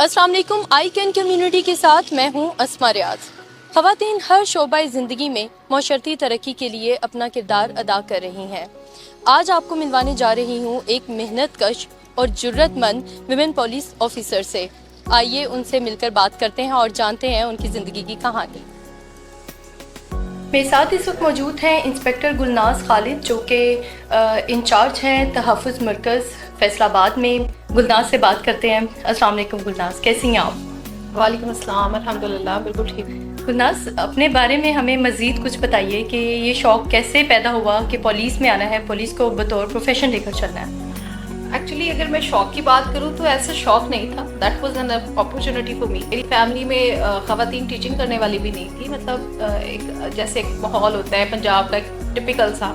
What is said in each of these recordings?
अस्सलाम वालेकुम। I can community के साथ मैं हूँ अस्मा रियाज। ख़वातीन हर शोबा ज़िंदगी में मौशरती तरक्की के लिए अपना किरदार अदा कर रही हैं। आज आपको मिलवाने जा रही हूँ एक मेहनत कश और जुर्रतमंद विमेन पुलिस ऑफिसर से। आइए उनसे मिलकर बात करते हैं और जानते हैं उनकी ज़िंदगी की कहानी। मेरे साथ इस वक्त मौजूद हैं इंस्पेक्टर गुलनाज खालिद, जो कि इंचार्ज हैं तहफ़्फ़ुज़ मरकज़ फैसलाबाद में। गुलनाज से बात करते हैं। अस्सलाम वालेकुम गुलनाज, कैसी हैं आप? वालेकुम अस्सलाम, अल्हम्दुलिल्लाह बिल्कुल ठीक। गुलनाज, अपने बारे में हमें मज़ीद कुछ बताइए कि ये शौक़ कैसे पैदा हुआ कि पुलिस में आना है, पुलिस को बतौर प्रोफेशन लेकर चलना है? एक्चुअली अगर मैं शौक़ की बात करूँ तो ऐसा शौक़ नहीं था, that was an opportunity for me. मेरी फैमिली में ख़वातीन टीचिंग करने वाली भी नहीं थी, मतलब एक जैसे एक माहौल होता है पंजाब का एक टिपिकल सा,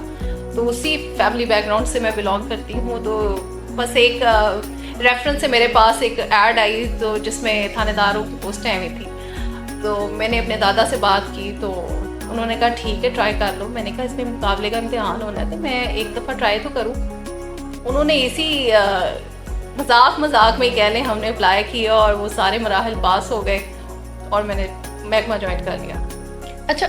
तो उसी फैमिली बैकग्राउंड से मैं बिलोंग करती हूँ। तो बस एक रेफरेंस से मेरे पास एक ऐड आई तो जिसमें थानेदारों की पोस्टें आई हुई थी, तो मैंने अपने दादा से बात की तो उन्होंने कहा ठीक है ट्राई कर लो। मैंने कहा इसमें मुकाबले का इम्तिहान होना है तो मैं एक दफ़ा ट्राई तो करूँ। उन्होंने इसी मजाक में ही कह लें हमने अप्लाई किया और वो सारे मराहल पास हो गए और मैंने महकमा ज्वाइन कर लिया। अच्छा,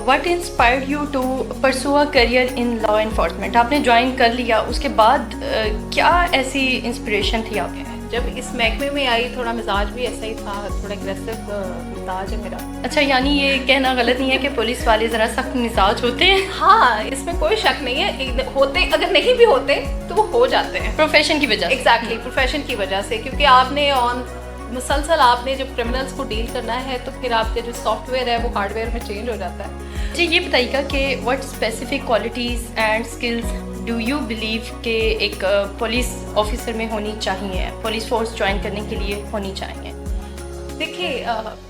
what inspired you to pursue a career in law enforcement? आपने ज्वाइन कर लिया, उसके बाद क्या ऐसी इंस्पिरेशन थी आपके? जब इस महकमे में आई थोड़ा मिजाज भी ऐसा ही था, थोड़ा एग्रेसिव मिजाज है मेरा। अच्छा, यानी ये कहना गलत नहीं है कि पुलिस वाले ज़रा सख्त मिजाज होते हैं? हाँ, इसमें कोई शक नहीं है, होते अगर नहीं भी होते तो वो हो जाते हैं प्रोफेशन की वजह। एग्जैक्टली, प्रोफेशन की वजह से, क्योंकि आपने मुसलसल आपने जब क्रिमिनल्स को डील करना है तो फिर आपके जो सॉफ्टवेयर है वो हार्डवेयर में चेंज हो जाता है। जी, ये बताइएगा कि what specific qualities and skills do you believe कि एक पुलिस ऑफिसर में होनी चाहिए, पुलिस फोर्स ज्वाइन करने के लिए होनी चाहिए? देखिए,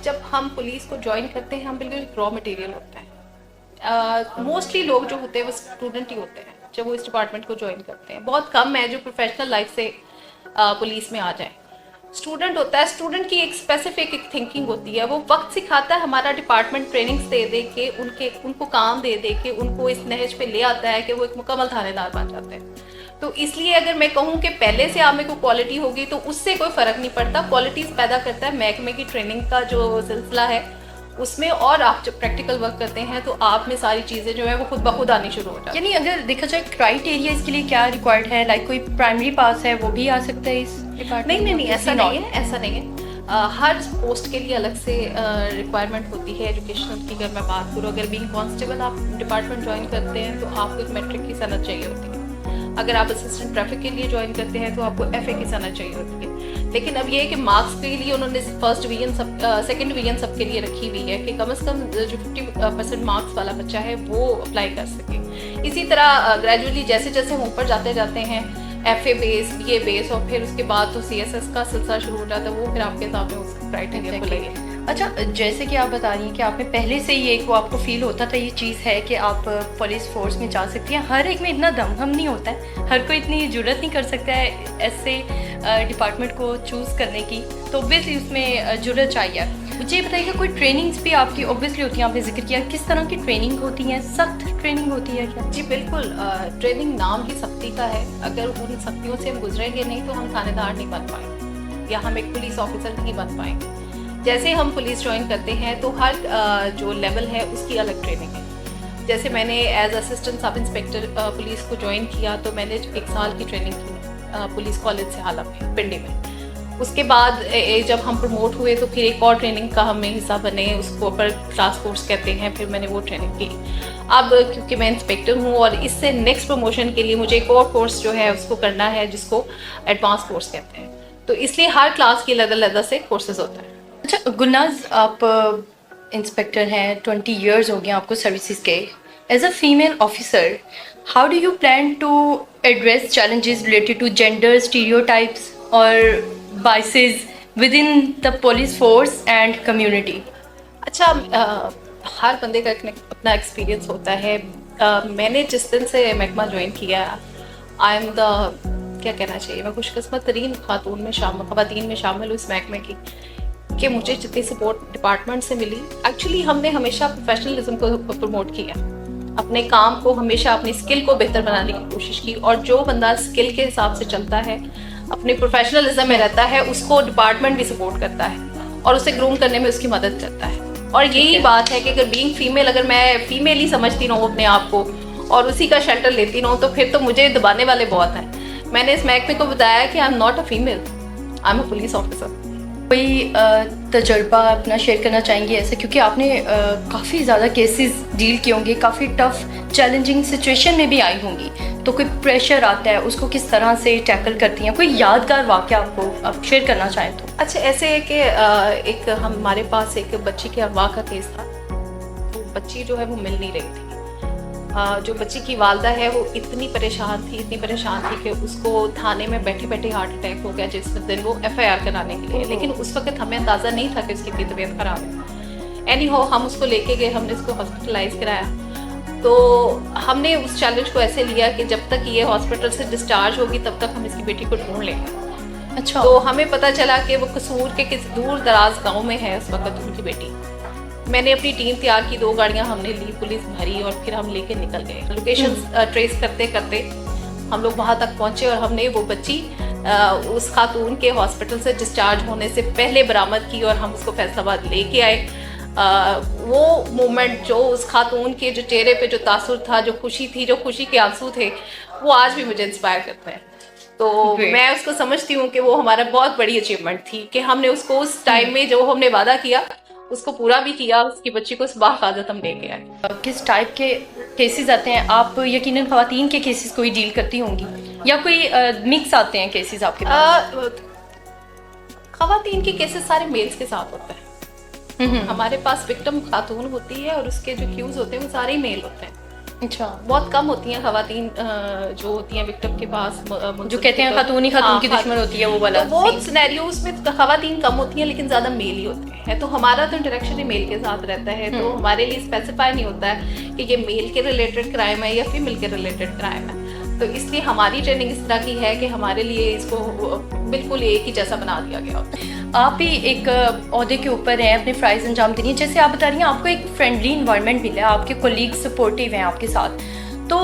जब हम पुलिस को ज्वाइन करते हैं हम बिल्कुल रॉ मटेरियल होता है। मोस्टली लोग जो होते हैं वो स्टूडेंट ही होते हैं जब वो इस डिपार्टमेंट को ज्वाइन करते हैं। बहुत कम है जो प्रोफेशनल लाइफ से पुलिस में आ जाए। स्टूडेंट होता है, स्टूडेंट की एक स्पेसिफिक एक थिंकिंग होती है, वो वक्त सिखाता है, हमारा डिपार्टमेंट ट्रेनिंग्स दे दे के उनको काम दे दे के उनको इस नहज पे ले आता है कि वो एक मुकम्मल थानेदार बन जाते हैं। तो इसलिए अगर मैं कहूँ कि पहले से आप में कोई क्वालिटी होगी तो उससे कोई फ़र्क नहीं पड़ता। क्वालिटीज़ पैदा करता है महकमे की ट्रेनिंग का जो सिलसिला है उसमें, और आप जब प्रैक्टिकल वर्क करते हैं तो आप में सारी चीज़ें जो है वो खुद ब खुद आनी शुरू हो जाती है। यानी अगर देखा जाए क्राइटेरिया इसके लिए क्या रिक्वायर्ड है, लाइक कोई प्राइमरी पास है वो भी आ सकता है इस डिपार्टमेंट? नहीं, ऐसा नहीं है, ऐसा नहीं है। हर पोस्ट के लिए अलग से रिक्वायरमेंट होती है। एजुकेशनल की अगर मैं बात करूँ, अगर बीइंग कांस्टेबल आप डिपार्टमेंट ज्वाइन करते हैं तो आपको एक मैट्रिक की सनद चाहिए होती है। अगर आप असिस्टेंट ट्रैफिक के लिए ज्वाइन करते हैं तो आपको एफए की सनद चाहिए होती है। लेकिन अब ये है कि मार्क्स के लिए उन्होंने फर्स्ट डिवीजन सेकंड डिवीजन सबके लिए रखी हुई है कि कम से कम जो 50% मार्क्स वाला बच्चा है वो अप्लाई कर सके। इसी तरह ग्रेजुअली जैसे जैसे हम ऊपर जाते जाते हैं एफए बेस, बीए बेस, और फिर उसके बाद तो सीएसएस का सिलसिला शुरू हो जाता है, वो फिर आपके सामने उस क्राइटेरिया को लेंगे। अच्छा, जैसे कि आप बता रही हैं कि आपने पहले से ही एक वो आपको फील होता था ये चीज़ है कि आप पुलिस फोर्स में जा सकती हैं। हर एक में इतना दम हम नहीं होता है, हर कोई इतनी जुर्रत नहीं कर सकता है ऐसे डिपार्टमेंट को चूज़ करने की, तो ऑब्वियसली उसमें जुर्रत चाहिए। मुझे बताइएगा कोई ट्रेनिंग्स भी आपकी ऑब्वियसली होती हैं, आपने जिक्र किया, किस तरह की ट्रेनिंग होती हैं? सख्त ट्रेनिंग होती है क्या? जी बिल्कुल, ट्रेनिंग नाम ही सख्ती का है। अगर उन सख्तियों से हम गुजरेंगे नहीं तो हम थानेदार नहीं बन पाएंगे या हम एक पुलिस ऑफिसर नहीं बन पाएंगे। जैसे हम पुलिस ज्वाइन करते हैं तो हर जो लेवल है उसकी अलग ट्रेनिंग है। जैसे मैंने as assistant sub inspector police को ज्वाइन किया तो मैंने 1 साल की ट्रेनिंग की पुलिस कॉलेज से हाल में पिंडी में। उसके बाद जब हम प्रमोट हुए तो फिर एक और ट्रेनिंग का हमें हिस्सा बने, उसको अपर क्लास कोर्स कहते हैं, फिर मैंने वो ट्रेनिंग की। अब क्योंकि मैं इंस्पेक्टर हूँ और इससे नेक्स्ट प्रमोशन के लिए मुझे एक और कोर्स जो है उसको करना है जिसको एडवांस कोर्स कहते हैं, तो इसलिए हर क्लास की अलग से कोर्सेज होता है। अच्छा गुलनाज, आप इंस्पेक्टर हैं, 20 ईयर्स हो गए आपको सर्विसेज के। As a female officer, how do you plan to address challenges related to gender stereotypes और biases within the police force and community? अच्छा, हर बंदे का अपना एक्सपीरियंस होता है। मैंने जिस दिन से महकमा ज्वाइन किया, आई एम द क्या कहना चाहिए, मैं खुशकिस्मत तरीन ख़वातीन में शामिल हूँ इस महकमे की कि मुझे जितनी सपोर्ट डिपार्टमेंट से मिली। एक्चुअली हमने हमेशा प्रोफेशनलिज्म को प्रमोट किया, अपने काम को हमेशा अपनी स्किल को बेहतर बनाने की कोशिश की, और जो बंदा स्किल के हिसाब से चलता है अपने प्रोफेशनलिज्म में रहता है, उसको डिपार्टमेंट भी सपोर्ट करता है और उसे ग्रूम करने में उसकी मदद करता है। और यही बात है कि अगर बीइंग फीमेल, अगर मैं फीमेल ही समझती रहूँ अपने आप को और उसी का शेल्टर लेती रहूँ, तो फिर तो मुझे दबाने वाले बहुत हैं। मैंने इस महकमे को बताया कि I am not a female, I am a police officer. कोई तजर्बा अपना शेयर करना चाहेंगे ऐसे, क्योंकि आपने काफ़ी ज़्यादा केसेस डील किए होंगे, काफ़ी टफ चैलेंजिंग सिचुएशन में भी आई होंगी, तो कोई प्रेशर आता है उसको किस तरह से टैकल करती हैं? कोई यादगार वाक़या आपको आप शेयर करना चाहें तो? अच्छा, ऐसे है कि एक हमारे पास एक बच्ची के अगवा का केस था। तो बच्ची जो है वो मिल नहीं रही थी। जो बच्ची की वालदा है वो इतनी परेशान थी कि उसको थाने में बैठे बैठे हार्ट अटैक हो गया, जिस दिन वो FIR कराने के लिए। लेकिन उस वक्त हमें अंदाज़ा नहीं था कि उसकी तबीयत ख़राब है। एनी हो, हम उसको लेके गए, हमने उसको हॉस्पिटलाइज कराया। तो हमने उस चैलेंज को ऐसे लिया कि जब तक ये हॉस्पिटल से डिस्चार्ज होगी तब तक हम इसकी बेटी को ढूंढ लेंगे। अच्छा। तो हमें पता चला कि वो कसूर के किस दूर दराज गाँव में है उस वक्त उनकी बेटी। मैंने अपनी टीम तैयार की, 2 गाड़ियां हमने ली, पुलिस भरी और फिर हम लेके निकल गए। लोकेशन ट्रेस करते करते हम लोग वहां तक पहुंचे और हमने वो बच्ची उस खातून के हॉस्पिटल से डिस्चार्ज होने से पहले बरामद की और हम उसको फैसलाबाद लेके आए। वो मोमेंट, जो उस खातून के जो चेहरे पे जो तासुर था, जो खुशी थी, जो खुशी के आंसू थे, वो आज भी मुझे इंस्पायर करते हैं। तो मैं उसको समझती हूँ कि वो हमारा बहुत बड़ी अचीवमेंट थी कि हमने उसको उस टाइम में जो हमने वादा किया उसको पूरा भी किया, उसकी बच्ची को बाहिफाजत हम लेके आए। किस टाइप के केसेस आते हैं? आप यकीनन ख़वातीन के केसेस को ही डील करती होंगी या कोई मिक्स आते हैं केसेस आपके पास? ख़वातीन के केसेस सारे मेल्स के साथ होते हैं। हमारे पास विक्टिम खातून होती है और उसके जो एक्यूज होते हैं वो सारे मेल होते हैं। अच्छा। बहुत कम होती हैं ख़वातीन जो होती हैं विक्टिम के पास, जो कहते हैं खातून ही खातून की दुश्मन होती है, वो वाला। तो बहुत सिनेरियोज में ख़वातीन कम होती हैं लेकिन ज़्यादा मेल ही होते हैं। तो हमारा तो इंटरेक्शन ही मेल के साथ रहता है, तो हमारे लिए स्पेसिफाई नहीं होता है कि ये मेल के रिलेटेड क्राइम है या फीमेल के रिलेटेड क्राइम है। तो इसलिए हमारी ट्रेनिंग इस तरह की है कि हमारे लिए इसको बिल्कुल एक ही जैसा बना दिया गया होता है। आप भी एक ओहदे के ऊपर हैं, अपने फ़राइज़ अंजाम देनी है। जैसे आप बता रही हैं आपको एक फ्रेंडली इन्वायरमेंट मिला है, आपके कोलीग सपोर्टिव हैं आपके साथ, तो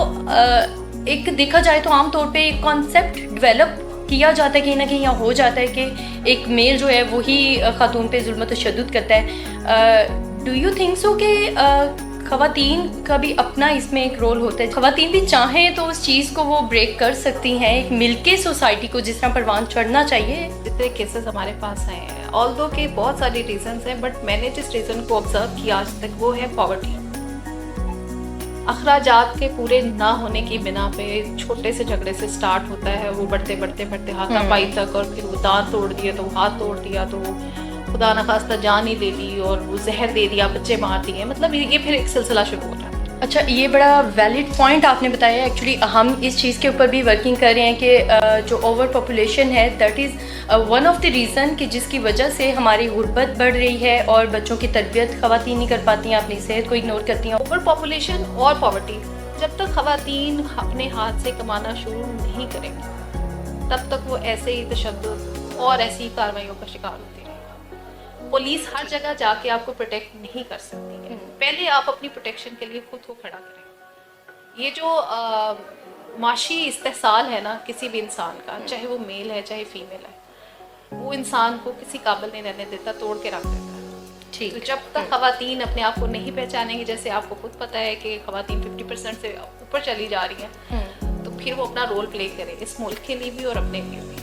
एक देखा जाए तो आमतौर पे एक कॉन्सेप्ट डेवलप किया जाता है, कहीं ना कहीं यहाँ हो जाता है कि एक मेल जो है वही खातून पे जुल्म तशद्दुद करता है। डू यू थिंक सो कि ख़वातीन का भी अपना इसमें एक रोल होता है? ख़वातीन भी चाहें तो उस चीज़ को वो ब्रेक कर सकती हैं, एक मिलके सोसाइटी को जिस तरह परवान चढ़ना चाहिए? जितने केसेस हमारे पास हैं, ऑल्दो के बहुत सारे रीजंस हैं, बट मैंने जिस रीज़न को ऑब्जर्व किया आज तक वो है पॉवर्टी। अखराजात के पूरे ना होने की बिना पे छोटे से झगड़े से स्टार्ट होता है, वो बढ़ते बढ़ते बढ़ते हाथापाई तक, और फिर वो दांत तोड़ दिए तो हाथ तोड़ दिया, तो खुदा न खास्ता जान ही ले ली, और वो जहर दे दिया, बच्चे मार दिए। मतलब ये फिर एक सिलसिला शुरू हो जाता है। अच्छा, ये बड़ा वैलिड पॉइंट आपने बताया। एक्चुअली हम इस चीज़ के ऊपर भी वर्किंग कर रहे हैं कि जो ओवर पॉपुलेशन है that is one of the reason कि जिसकी वजह से हमारी गुर्बत बढ़ रही है और बच्चों की तरबियत ख़वातीन नहीं कर पाती हैं, अपनी सेहत को इग्नोर करती हैं। ओवर पॉपुलेशन और पॉवर्टी, जब तक ख़वातीन अपने हाथ से कमाना शुरू नहीं करेंगी तब तक वो ऐसे ही तशद्दुद और ऐसी कार्रवाइयों का शिकार होती है। पुलिस हर जगह जाके आपको प्रोटेक्ट नहीं कर सकती है। पहले आप अपनी प्रोटेक्शन के लिए खुद को खड़ा करें। ये जो माशी इस्तेहसाल है ना किसी भी इंसान का, चाहे वो मेल है चाहे फीमेल है, वो इंसान को किसी काबिल नहीं रहने देता, तोड़ के रख देता है। ठीक। तो जब तक ख़वातीन अपने आप को नहीं पहचानेंगी, जैसे आपको खुद पता है कि ख़वातीन 50% से ऊपर चली जा रही हैं, तो फिर वो अपना रोल प्ले करें इस मुल्क के लिए भी और अपने लिए भी।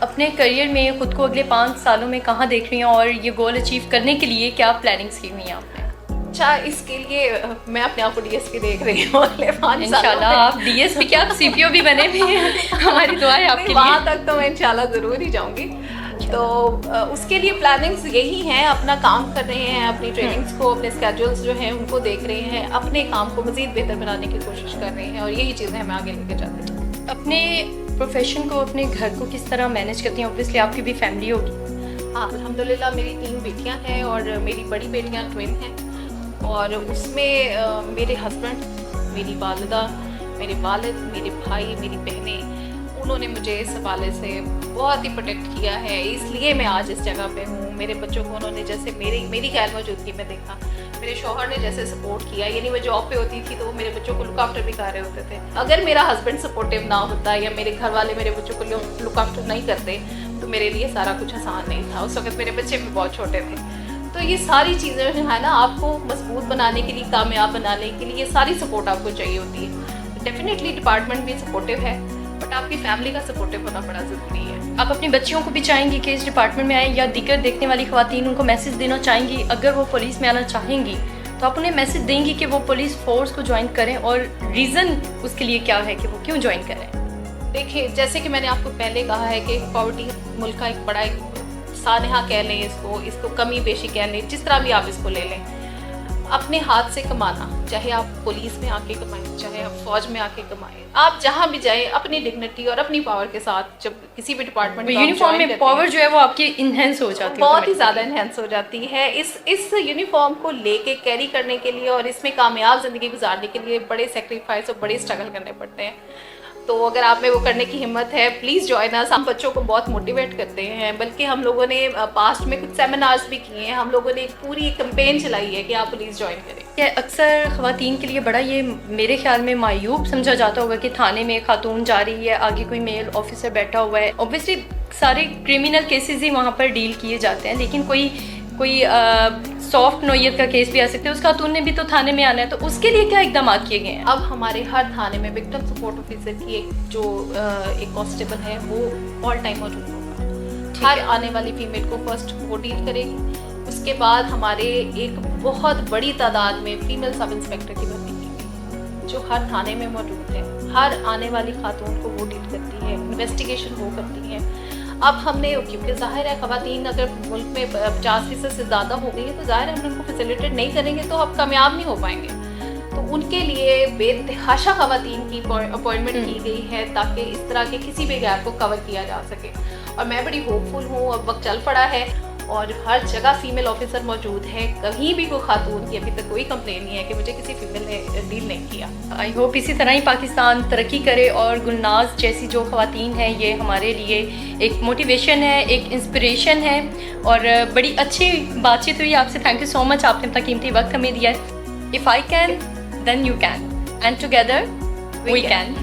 अपने करियर में खुद को अगले 5 सालों में कहाँ देख रही हैं और ये गोल अचीव करने के लिए क्या प्लानिंग्स की हुई हैं आपने? अच्छा, इसके लिए मैं अपने आप को DSP देख रही हूँ अगले 5 सालों में। इंशाल्लाह आप DSP क्या, आप CPO भी बने हुए हैं। हमारी दुआ है आपके लिए। वहाँ तक तो मैं इंशाल्लाह ज़रूर ही जाऊँगी। तो उसके लिए प्लानिंग्स यही हैं, अपना काम कर रहे हैं, अपनी ट्रेनिंग्स को, अपने स्केड्यूल्स जो हैं उनको देख रहे हैं, अपने काम को मज़ीद बेहतर बनाने की कोशिश कर रहे हैं, और यही चीज़ें हमें आगे लेके जाते हैं। अपने प्रोफेशन को, अपने घर को किस तरह मैनेज करती हैं? ऑब्वियसली आपकी भी फैमिली होगी। हाँ, अल्हम्दुलिल्लाह मेरी 3 बेटियाँ हैं और मेरी बड़ी बेटियाँ ट्विन हैं, और उसमें मेरे हस्बैंड, मेरी वालिदा, मेरे वालिद, मेरे भाई, मेरी बहनें, उन्होंने मुझे इस हवाले से बहुत ही प्रोटेक्ट किया है। इसलिए मैं आज इस जगह पे हूँ। मेरे बच्चों को उन्होंने जैसे मेरी गैर मौजूदगी में देखा, मेरे शौहर ने जैसे सपोर्ट किया, यानी मैं जॉब पे होती थी तो वो मेरे बच्चों को लुक आफ्टर भी कर रहे होते थे। अगर मेरा हस्बैंड सपोर्टिव ना होता या मेरे घर वाले मेरे बच्चों को लुक आफ्टर नहीं करते तो मेरे लिए सारा कुछ आसान नहीं था। उस वक्त मेरे बच्चे भी बहुत छोटे थे। तो ये सारी चीज़ें जो है ना, आपको मजबूत बनाने के लिए, कामयाब बनाने के लिए ये सारी सपोर्ट आपको चाहिए होती है। डेफिनेटली डिपार्टमेंट भी सपोर्टिव है, बट आपकी फैमिली का सपोर्टिव होना बड़ा ज़रूरी है। आप अपनी बच्चियों को भी चाहेंगी कि इस डिपार्टमेंट में आए, या दिक्कत देखने वाली ख़वातीन उनको मैसेज देना चाहेंगी अगर वो पुलिस में आना चाहेंगी तो आप उन्हें मैसेज देंगी कि वो पुलिस फोर्स को ज्वाइन करें, और रीज़न उसके लिए क्या है कि वो क्यों ज्वाइन करें? देखिए, जैसे कि मैंने आपको पहले कहा है कि पॉवर्टी मुल्क का एक बड़ा सानहा कह लें, इसको कमी पेशी कह लें, जिस तरह भी आप इसको ले लें, अपने हाथ से कमाना, चाहे आप पुलिस में आके कमाएं, चाहे आप फौज में आके कमाएं, आप जहां भी जाएं अपनी डिग्निटी और अपनी पावर के साथ, जब किसी भी डिपार्टमेंट में यूनिफॉर्म में पावर जो है वो आपकी इनहेंस हो जाती है, बहुत ही ज़्यादा इनहेंस हो जाती है। इस यूनिफॉर्म को लेके कैरी करने के लिए और इसमें कामयाब ज़िंदगी गुजारने के लिए बड़े सेक्रीफाइस और बड़े स्ट्रगल करने पड़ते हैं। तो अगर आप में वो करने की हिम्मत है, प्लीज़ ज्वाइन अस। हम बच्चों को बहुत मोटिवेट करते हैं, बल्कि हम लोगों ने पास्ट में कुछ सेमिनार्स भी किए हैं, हम लोगों ने एक पूरी कैंपेन चलाई है कि आप प्लीज़ ज्वाइन करें। अक्सर ख़वातीन के लिए बड़ा ये मेरे ख्याल में मायूब समझा जाता होगा कि थाने में खातून जा रही है, आगे कोई मेल ऑफिसर बैठा हुआ है। ऑब्वियसली सारे क्रिमिनल केसेस ही वहाँ पर डील किए जाते हैं, लेकिन कोई सॉफ्ट नोयत का केस भी आ सकता है, उस खातून ने भी तो थाने में आना है, तो उसके लिए क्या इकदाम किए गए हैं? अब हमारे हर थाने में विक्टिम सपोर्ट ऑफिसर की एक कांस्टेबल है, वो ऑल टाइम मौजूद होगा। हर आने वाली फीमेल को फर्स्ट वो डील करेगी। उसके बाद हमारे एक बहुत बड़ी तादाद में फीमेल सब इंस्पेक्टर की भर्ती की गई, जो हर थाने में मौजूद है। हर आने वाली खातून को वो डील करती है, इन्वेस्टिगेशन वो करती है। अब हमने, क्योंकि जाहिर है ख़वातीन अगर मुल्क में 50% से ज़्यादा हो गई है तो जाहिर है हम उनको फैसिलिटेट नहीं करेंगे तो आप कामयाब नहीं हो पाएंगे। तो उनके लिए बेतहाशा ख़वातीन की अपॉइंटमेंट की गई है ताकि इस तरह के किसी भी गैप को कवर किया जा सके। और मैं बड़ी होपफुल हूँ, अब वक्त चल पड़ा है और हर जगह फीमेल ऑफिसर मौजूद है। कहीं भी कोई खातून की अभी तक कोई कंप्लेन नहीं है कि मुझे किसी फीमेल ने डील नहीं किया। आई होप इसी तरह ही पाकिस्तान तरक्की करे और गुलनाज जैसी जो ख़वातीन हैं ये हमारे लिए एक मोटिवेशन है, एक इंस्पिरेशन है, और बड़ी अच्छी बातचीत हुई आपसे। थैंक यू सो मच, आपने अपना कीमती वक्त हमें दिया। If I can then you can, and together we can.